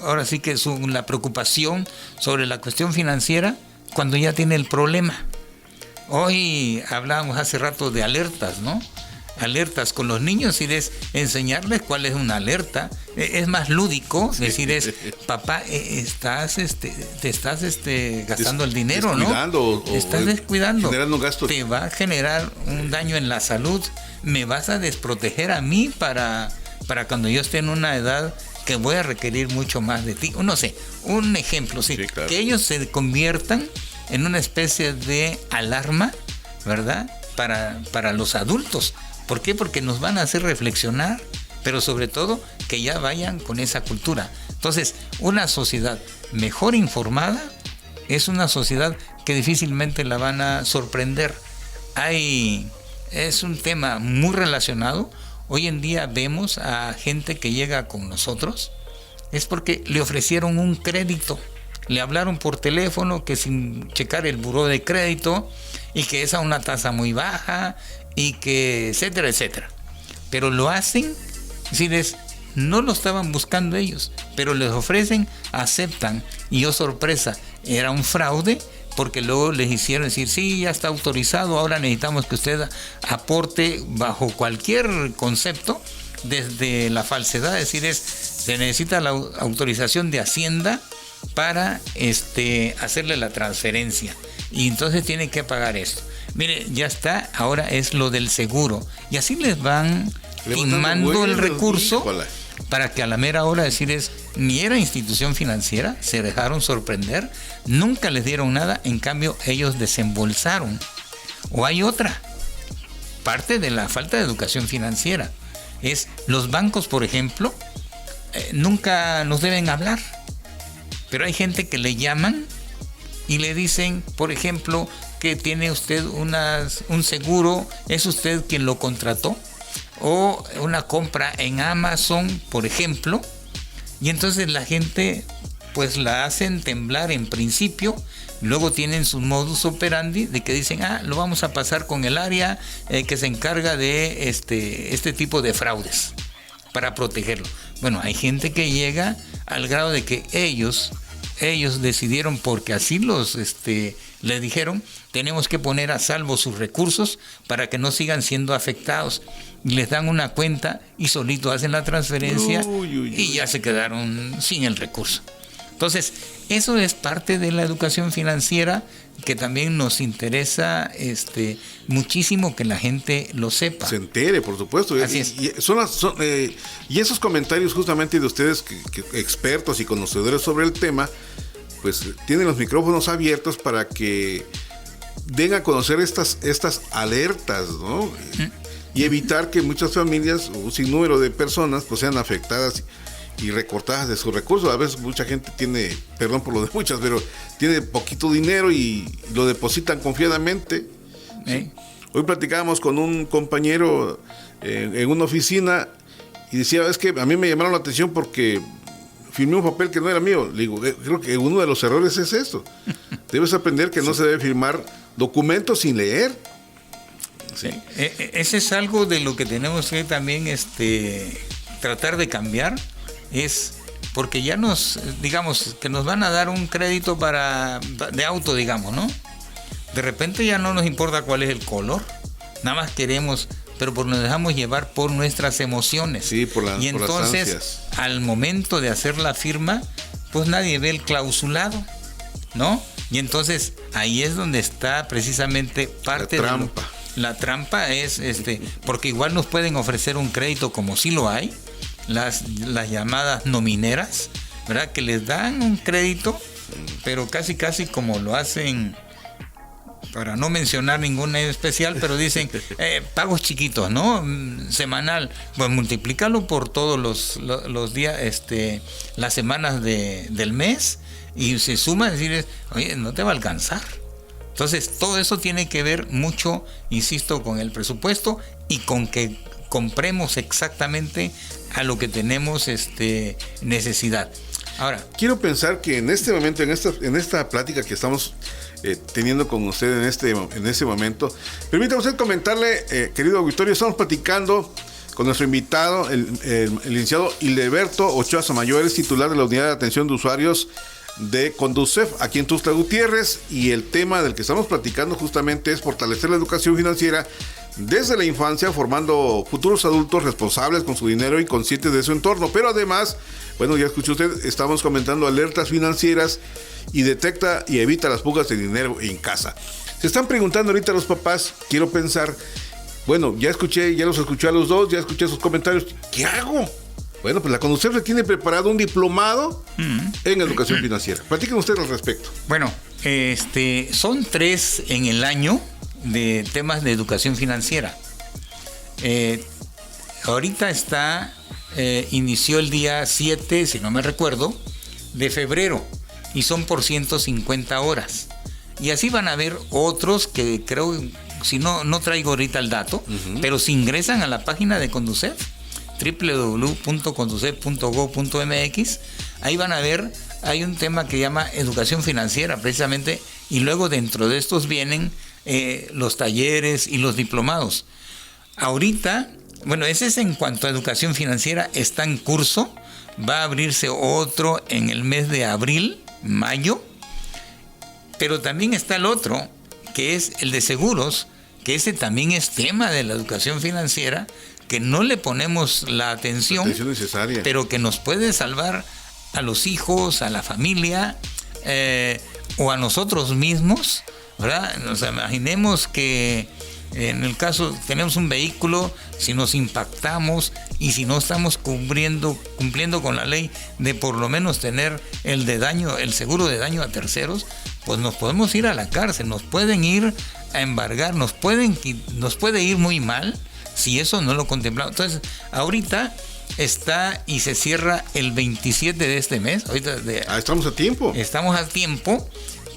ahora sí que la preocupación sobre la cuestión financiera cuando ya tiene el problema. Hoy hablábamos hace rato de alertas, ¿no? Alertas con los niños, y enseñarles cuál es una alerta. Es más lúdico, decir papá, te estás gastando el dinero, ¿no? Te estás descuidando. Generando gastos. Te va a generar un daño en la salud. Me vas a desproteger a mí para cuando yo esté en una edad que voy a requerir mucho más de ti. No sé, un ejemplo, sí, claro. Que ellos se conviertan en una especie de alarma, ¿verdad? Para los adultos. ¿Por qué? Porque nos van a hacer reflexionar, pero sobre todo que ya vayan con esa cultura. Entonces, una sociedad mejor informada es una sociedad que difícilmente la van a sorprender. Es un tema muy relacionado. Hoy en día vemos a gente que llega con nosotros, es porque le ofrecieron un crédito. Le hablaron por teléfono que sin checar el buró de crédito, y que es a una tasa muy baja, y que etcétera, etcétera. Pero lo hacen, no lo estaban buscando ellos, pero les ofrecen, aceptan, y sorpresa, era un fraude, porque luego les hicieron decir, sí, ya está autorizado, ahora necesitamos que usted aporte bajo cualquier concepto, desde la falsedad, se necesita la autorización de Hacienda, para hacerle la transferencia. Y entonces tienen que pagar esto. Mire, ya está, ahora es lo del seguro. Y así les van timando el recurso, para que a la mera hora decirles, ni era institución financiera, se dejaron sorprender, nunca les dieron nada, en cambio ellos desembolsaron. O hay otra parte de la falta de educación financiera, es los bancos, por ejemplo, nunca nos deben hablar, pero hay gente que le llaman y le dicen, por ejemplo, que tiene usted un seguro, es usted quien lo contrató, o una compra en Amazon, por ejemplo, y entonces la gente pues la hacen temblar en principio, luego tienen su modus operandi de que dicen, lo vamos a pasar con el área que se encarga de este tipo de fraudes para protegerlo. Bueno, hay gente que llega al grado de que ellos decidieron, porque así les dijeron, tenemos que poner a salvo sus recursos para que no sigan siendo afectados. Y les dan una cuenta y solito hacen la transferencia y ya se quedaron sin el recurso. Entonces, eso es parte de la educación financiera que también nos interesa muchísimo que la gente lo sepa. Se entere, por supuesto. Así es. Y esos comentarios justamente de ustedes, que expertos y conocedores sobre el tema, pues tienen los micrófonos abiertos para que den a conocer estas alertas, ¿no? Y evitar que muchas familias, un sinnúmero de personas, pues sean afectadas y recortadas de sus recursos. A veces mucha gente tiene, perdón por lo de muchas, pero tiene poquito dinero y lo depositan confiadamente. ¿Sí? Hoy platicábamos con un compañero en una oficina y decía, es que a mí me llamaron la atención porque firmé un papel que no era mío. Le digo, creo que uno de los errores es esto. Debes aprender que no se debe firmar documentos sin leer. Sí. Ese es algo de lo que tenemos que también tratar de cambiar. Es porque ya digamos que nos van a dar un crédito de auto, digamos, ¿no? De repente ya no nos importa cuál es el color, nada más queremos, pero nos dejamos llevar por nuestras emociones. Sí, por las entonces, al momento de hacer la firma, pues nadie ve el clausulado, ¿no? Y entonces ahí es donde está precisamente parte la trampa. La trampa es porque igual nos pueden ofrecer un crédito, como sí lo hay, las llamadas nomineras, ¿verdad? Que les dan un crédito, pero casi como lo hacen, para no mencionar ninguna especial, pero dicen pagos chiquitos, ¿no? Semanal, pues multiplícalo por todos los días, las semanas del mes, y se suma, decir, oye, no te va a alcanzar. Entonces, todo eso tiene que ver mucho, insisto, con el presupuesto y con que compremos exactamente a lo que tenemos necesidad. Ahora, quiero pensar que en este momento, en esta plática que estamos teniendo con usted en este momento, permítame usted comentarle, querido auditorio, estamos platicando con nuestro invitado, el licenciado Hildeberto Ochoa Samayoa, es titular de la Unidad de Atención de Usuarios de Conducef aquí en Tuxtla Gutiérrez, y el tema del que estamos platicando justamente es fortalecer la educación financiera desde la infancia, formando futuros adultos responsables con su dinero y conscientes de su entorno. Pero además, bueno, ya escuchó usted, estamos comentando alertas financieras y detecta y evita las fugas de dinero en casa. Se están preguntando ahorita los papás, quiero pensar, bueno, ya los escuché a los dos, ya escuché sus comentarios, ¿qué hago? Bueno, pues la Conducef le tiene preparado un diplomado en educación financiera. Platíquenos ustedes al respecto. Bueno, son 3 en el año de temas de educación financiera. Ahorita inició el día 7, si no me recuerdo, de febrero, y son por 150 horas. Y así van a haber otros que creo, si no traigo ahorita el dato, pero si ingresan a la página de Conducef, www.conducef.gov.mx, ahí van a ver, hay un tema que llama educación financiera precisamente, y luego dentro de estos vienen los talleres y los diplomados. Ahorita, bueno, ese es en cuanto a educación financiera, está en curso, va a abrirse otro en el mes de abril, mayo, pero también está el otro, que es el de seguros, que ese también es tema de la educación financiera, que no le ponemos la atención necesaria, pero que nos puede salvar a los hijos, a la familia, o a nosotros mismos, ¿verdad? Nos imaginemos que en el caso tenemos un vehículo, si nos impactamos y si no estamos cumpliendo con la ley de por lo menos tener el seguro de daño a terceros, pues nos podemos ir a la cárcel, nos pueden ir a embargar, nos puede ir muy mal si eso no lo contemplamos. Entonces, ahorita está y se cierra el 27 de este mes. Estamos a tiempo. Estamos a tiempo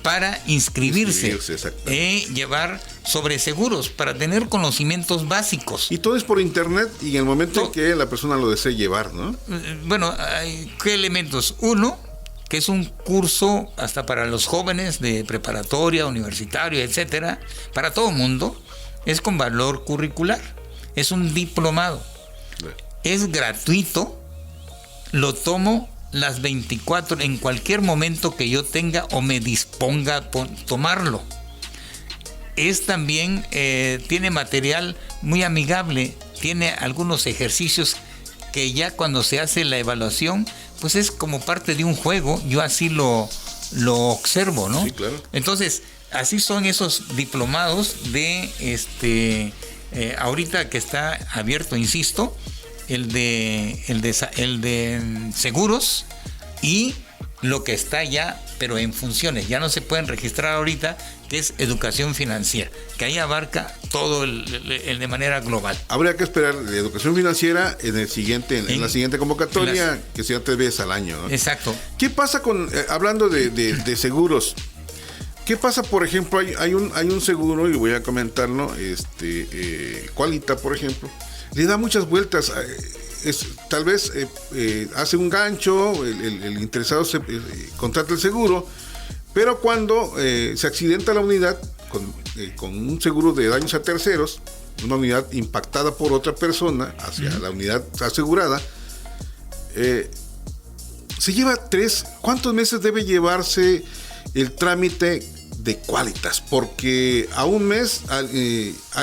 para inscribirse, llevar sobre seguros, para tener conocimientos básicos. Y todo es por internet y en el momento en que la persona lo desee llevar, ¿no? Bueno, ¿qué elementos? Uno, que es un curso hasta para los jóvenes de preparatoria, universitario, etcétera, para todo mundo, es con valor curricular, es un diplomado, es gratuito, lo tomo las 24, en cualquier momento que yo tenga o me disponga a tomarlo. Es también, tiene material muy amigable, tiene algunos ejercicios que ya cuando se hace la evaluación, pues es como parte de un juego, yo así lo observo, ¿no? Sí, claro. Entonces, así son esos diplomados de ahorita que está abierto, insisto, el de seguros y lo que está ya, pero en funciones, ya no se pueden registrar ahorita, que es educación financiera, que ahí abarca todo el de manera global. Habría que esperar de educación financiera en la siguiente convocatoria, que sea 3 veces al año, ¿no? Exacto. ¿Qué pasa hablando de seguros? ¿Qué pasa, por ejemplo, hay un seguro, y voy a comentarlo, Qualita, por ejemplo, le da muchas vueltas, tal vez hace un gancho, el interesado contrata el seguro, pero cuando se accidenta la unidad con un seguro de daños a terceros, una unidad impactada por otra persona hacia la unidad asegurada, se lleva ¿cuántos meses debe llevarse el trámite de Qualitas? Porque a un mes, a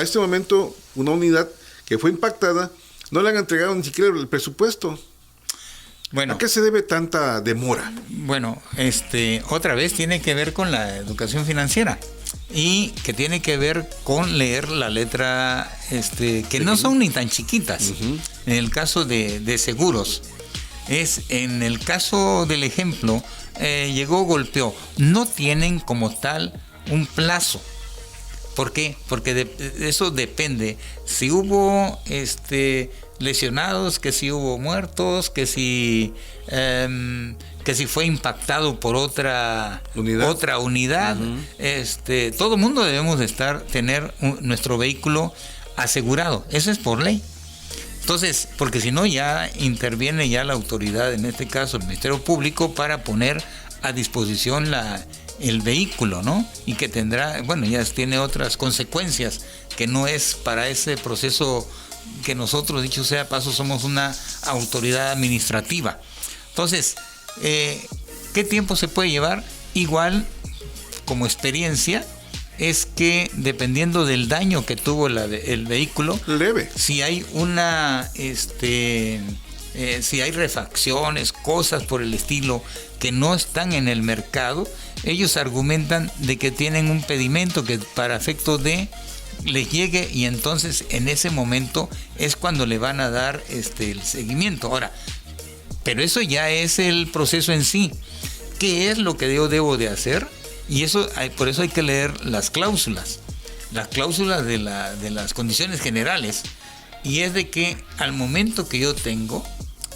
este momento, una unidad que fue impactada, no le han entregado ni siquiera el presupuesto. Bueno, ¿a qué se debe tanta demora? Bueno, otra vez tiene que ver con la educación financiera y que tiene que ver con leer la letra, que no son ni tan chiquitas. Uh-huh. En el caso de seguros, en el caso del ejemplo, llegó, golpeó. No tienen como tal un plazo. ¿Por qué? Porque eso depende. Si hubo lesionados, que si hubo muertos, que si fue impactado por otra unidad. Uh-huh. Todo el mundo debemos tener nuestro vehículo asegurado. Eso es por ley. Entonces, porque si no ya interviene ya la autoridad, en este caso el Ministerio Público, para poner a disposición el vehículo, ¿no? Y que tendrá, ya tiene otras consecuencias, que no es para ese proceso que nosotros, dicho sea paso, somos una autoridad administrativa. Entonces, ¿qué tiempo se puede llevar? Igual, como experiencia, es que dependiendo del daño que tuvo el vehículo, leve. Si hay si hay refacciones, cosas por el estilo que no están en el mercado, ellos argumentan de que tienen un pedimento que para efecto de les llegue, y entonces en ese momento es cuando le van a dar el seguimiento. Ahora, pero eso ya es el proceso en sí. ¿Qué es lo que yo debo de hacer? Y por eso hay que leer las cláusulas de las condiciones generales, y es de que al momento que yo tengo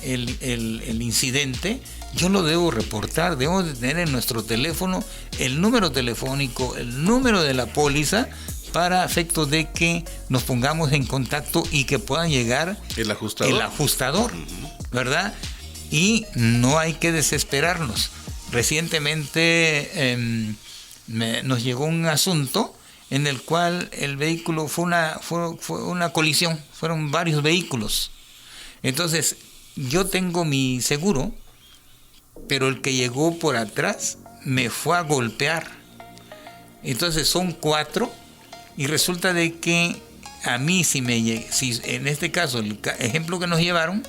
el incidente, yo lo debo reportar, debemos de tener en nuestro teléfono el número telefónico, el número de la póliza, para efecto de que nos pongamos en contacto y que puedan llegar el ajustador, ¿verdad? Y no hay que desesperarnos. Recientemente nos llegó un asunto en el cual el vehículo fue una colisión, fueron varios vehículos. Entonces, yo tengo mi seguro, pero el que llegó por atrás me fue a golpear. Entonces son 4, y resulta de que a mí si en este caso el ejemplo que nos llevaron,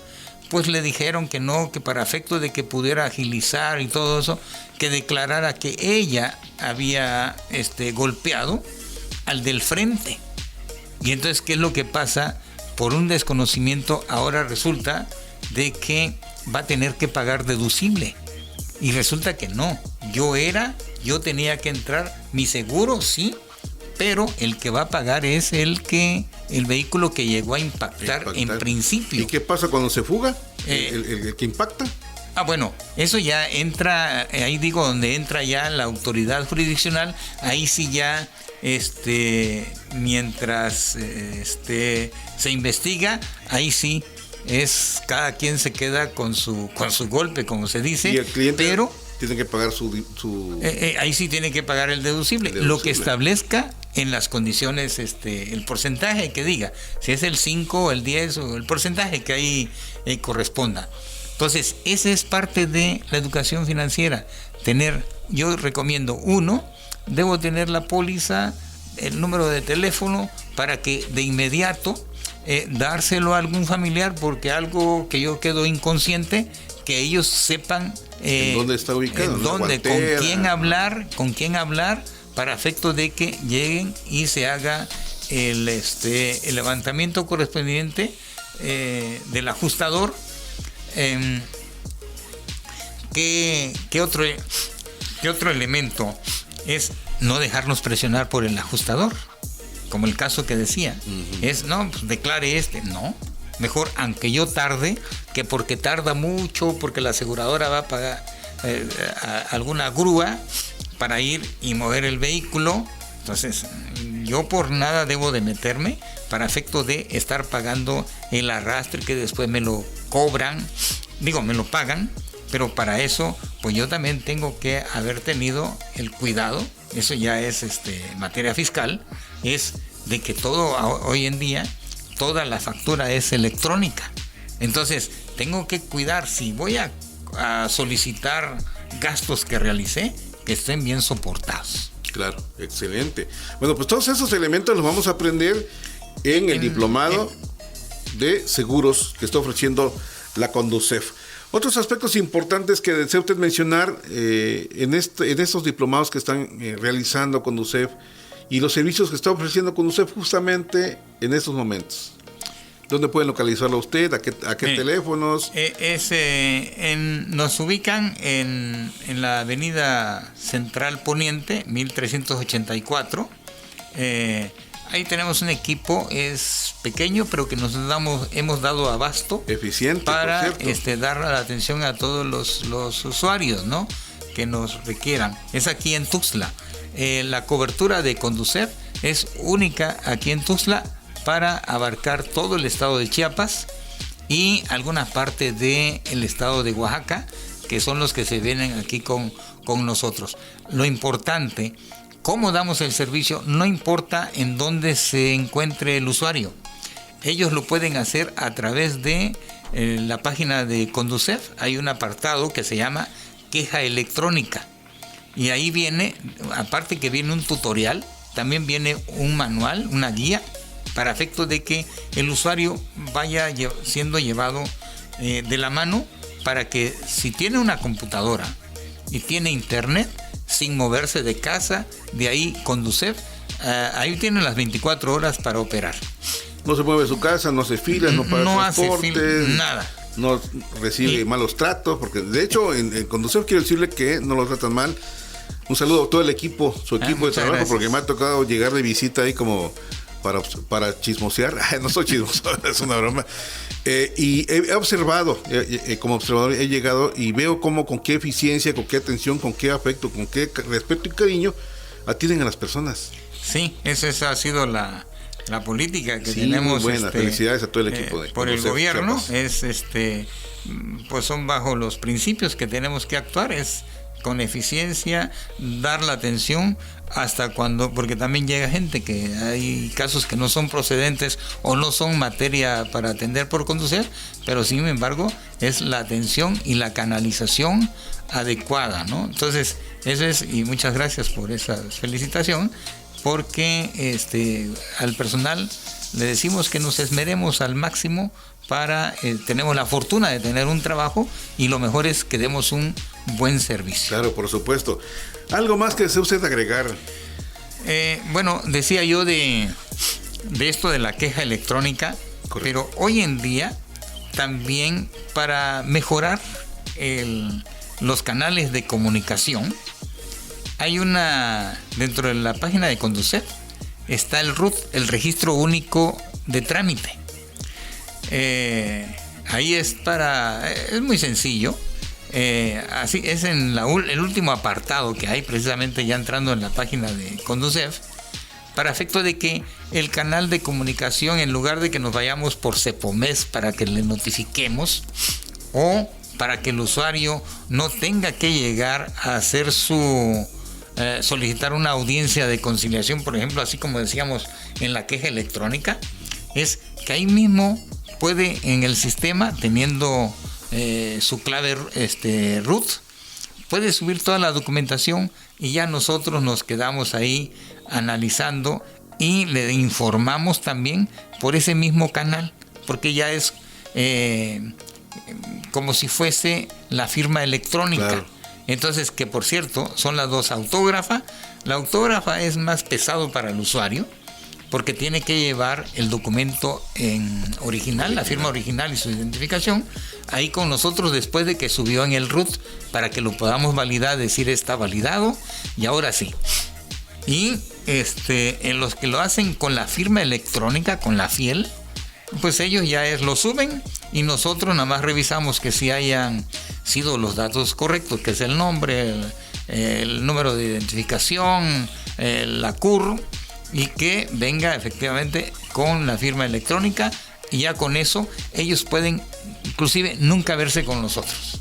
después le dijeron que no, que para efecto de que pudiera agilizar y todo eso, que declarara que ella había golpeado al del frente. Y entonces, ¿qué es lo que pasa? Por un desconocimiento, ahora resulta de que va a tener que pagar deducible. Y resulta que no. Yo tenía que entrar, mi seguro sí, pero el que va a pagar es el vehículo que llegó a impactar en principio. ¿Y qué pasa cuando se fuga? ¿El que impacta? Bueno, eso ya entra, ahí digo, donde entra ya la autoridad jurisdiccional, ahí sí ya, mientras se investiga, ahí sí es cada quien se queda con su golpe, como se dice. Y el cliente, pero tiene que pagar su ahí sí tiene que pagar el deducible, lo que establezca en las condiciones, el porcentaje que diga, si es el 5, el 10 o el porcentaje que ahí corresponda. Entonces, esa es parte de la educación financiera. Yo recomiendo, debo tener la póliza, el número de teléfono, para que de inmediato dárselo a algún familiar, porque algo que yo quedo inconsciente, que ellos sepan ¿en dónde está ubicado? con quién hablar, para efecto de que lleguen y se haga el levantamiento correspondiente del ajustador. ¿Qué otro elemento? Es no dejarnos presionar por el ajustador, como el caso que decía. Es, no, pues declare no. Mejor, aunque yo tarde, que porque tarda mucho, porque la aseguradora va a pagar alguna grúa para ir y mover el vehículo. Entonces, yo por nada debo de meterme para efecto de estar pagando el arrastre que después me lo cobran, me lo pagan, pero para eso, pues yo también tengo que haber tenido el cuidado, eso ya es materia fiscal, es de que todo hoy en día, toda la factura es electrónica. Entonces, tengo que cuidar, si voy a solicitar gastos que realicé, que estén bien soportados. Claro, excelente. Bueno, pues todos esos elementos los vamos a aprender en el diplomado de seguros que está ofreciendo la Conducef. Otros aspectos importantes que desea usted mencionar en estos diplomados que están realizando Conducef y los servicios que está ofreciendo Conducef justamente en estos momentos. ¿Dónde pueden localizarlo usted? ¿A qué teléfonos? Nos ubican en la avenida Central Poniente, 1384. Ahí tenemos un equipo, es pequeño, pero que hemos dado abasto. Eficiente, para por cierto. dar la atención a todos los usuarios, ¿no?, que nos requieran. Es aquí en Tuxtla. La cobertura de Conducef es única aquí en Tuxtla, para abarcar todo el estado de Chiapas y alguna parte del estado de Oaxaca, que son los que se vienen aquí con nosotros. Lo importante, cómo damos el servicio, no importa en dónde se encuentre el usuario. Ellos lo pueden hacer a través de la página de Conducef. Hay un apartado que se llama queja electrónica. Y ahí viene, aparte que viene un tutorial, también viene un manual, una guía, para efecto de que el usuario vaya siendo llevado de la mano, para que si tiene una computadora y tiene internet, sin moverse de casa, de ahí Conducef, ahí tiene las 24 horas para operar. No se mueve de su casa, no se fila, no paga transporte, nada. No recibe malos tratos, porque de hecho en Conducef quiero decirle que no lo tratan mal. Un saludo a todo el equipo, su equipo de trabajo, gracias. Porque me ha tocado llegar de visita ahí como para chismosear. No soy chismoso, es una broma. Y he observado, como observador he llegado y veo cómo, con qué eficiencia, con qué atención, con qué afecto, con qué respeto y cariño atienden a las personas. Sí, esa ha sido la política que sí, tenemos. Muy buena. Felicidades a todo el equipo por el gobierno. Pues son bajo los principios que tenemos que actuar, es con eficiencia, dar la atención hasta cuando, porque también llega gente que hay casos que no son procedentes o no son materia para atender por Conducef, pero sin embargo es la atención y la canalización adecuada, ¿no? Entonces, eso es, y muchas gracias por esa felicitación, porque al personal le decimos que nos esmeremos al máximo para, tenemos la fortuna de tener un trabajo y lo mejor es que demos un buen servicio. Claro, por supuesto. ¿Algo más que desee usted agregar? Bueno, decía yo de esto de la queja electrónica. Correcto. Pero hoy en día también para mejorar los canales de comunicación hay dentro de la página de Conducef está el RUT, el Registro Único de Trámite. Ahí es muy sencillo. Así es en el último apartado que hay, precisamente ya entrando en la página de Conducef, para efecto de que el canal de comunicación, en lugar de que nos vayamos por CEPOMES para que le notifiquemos, o para que el usuario no tenga que llegar a hacer solicitar una audiencia de conciliación, por ejemplo, así como decíamos en la queja electrónica, es que ahí mismo puede en el sistema, teniendo su clave root, puede subir toda la documentación y ya nosotros nos quedamos ahí analizando y le informamos también por ese mismo canal, porque ya es como si fuese la firma electrónica. Claro. Entonces, que por cierto, son las dos autógrafas. La autógrafa es más pesado para el usuario, porque tiene que llevar el documento en original, la firma original y su identificación, ahí con nosotros después de que subió en el RUT, para que lo podamos validar, decir está validado, y ahora sí. Y en los que lo hacen con la firma electrónica, con la fiel, pues ellos ya lo suben y nosotros nada más revisamos que si hayan sido los datos correctos, que es el nombre, el número de identificación, la CUR, y que venga efectivamente con la firma electrónica, y ya con eso ellos pueden inclusive nunca verse con nosotros.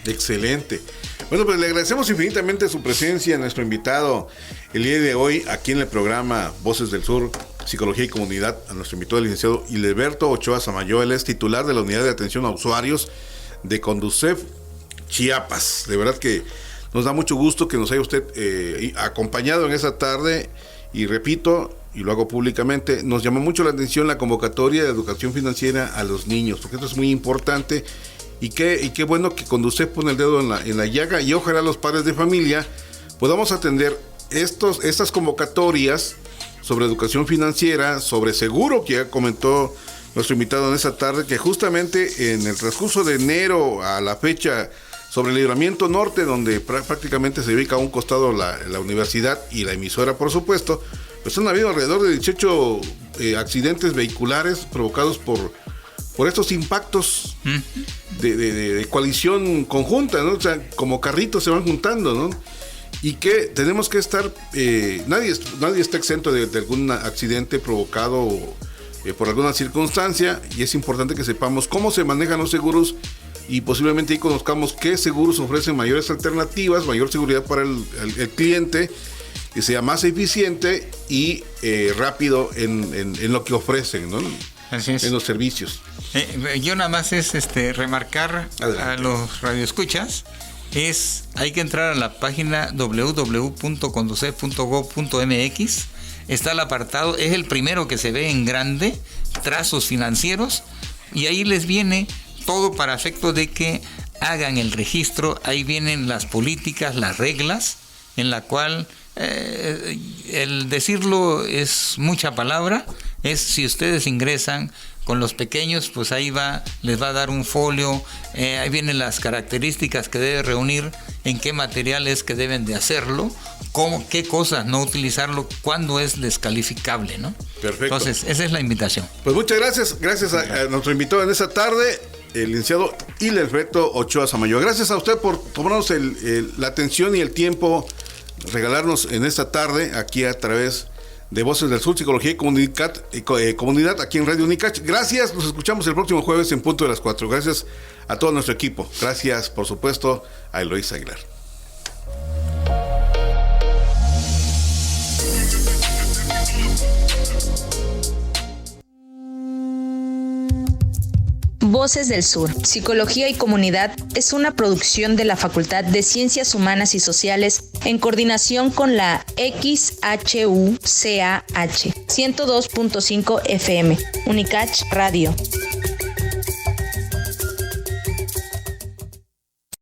Excelente. Bueno, pues le agradecemos infinitamente su presencia, nuestro invitado el día de hoy aquí en el programa Voces del Sur, Psicología y Comunidad, a nuestro invitado, el licenciado Hildeberto Ochoa Samayoa. Él es titular de la Unidad de Atención a Usuarios de Conducef Chiapas. De verdad que nos da mucho gusto que nos haya usted acompañado en esta tarde, y repito, y lo hago públicamente, nos llamó mucho la atención la convocatoria de educación financiera a los niños, porque esto es muy importante, y qué bueno que Conducef pone el dedo en la llaga, y ojalá los padres de familia podamos atender estas convocatorias sobre educación financiera, sobre seguro, que ya comentó nuestro invitado en esta tarde, que justamente en el transcurso de enero a la fecha, sobre el Libramiento Norte, donde prácticamente se ubica a un costado la universidad y la emisora, por supuesto, pues han habido alrededor de 18 accidentes vehiculares provocados por estos impactos de colisión conjunta, ¿no? O sea, como carritos se van juntando, ¿no? Y que tenemos que estar, nadie está exento de algún accidente provocado por alguna circunstancia, y es importante que sepamos cómo se manejan los seguros, y posiblemente ahí conozcamos qué seguros ofrecen mayores alternativas, mayor seguridad para el cliente, que sea más eficiente y rápido en lo que ofrecen, ¿no? Así es. En los servicios. Yo nada más es remarcar a los radioescuchas, hay que entrar a la página www.conducef.gov.mx. Está el apartado, es el primero que se ve en grande, trazos financieros, y ahí les viene todo para efecto de que hagan el registro. Ahí vienen las políticas, las reglas, en la cual el decirlo es mucha palabra. Es si ustedes ingresan con los pequeños, pues ahí les va a dar un folio, ahí vienen las características que debe reunir, en qué materiales que deben de hacerlo, qué cosas no utilizarlo, cuándo es descalificable, ¿no? Perfecto. Entonces, esa es la invitación. Pues muchas gracias a nuestro invitado en esta tarde, el licenciado Hildeberto Ochoa Samayoa. Gracias a usted por tomarnos la atención y el tiempo, regalarnos en esta tarde aquí a través de Voces del Sur, Psicología y Comunidad, aquí en Radio Unicach. Gracias, nos escuchamos el próximo jueves en punto de las 4. Gracias a todo nuestro equipo. Gracias, por supuesto, a Eloísa Aguilar. Voces del Sur, Psicología y Comunidad es una producción de la Facultad de Ciencias Humanas y Sociales en coordinación con la XHUCAH 102.5 FM, Unicach Radio.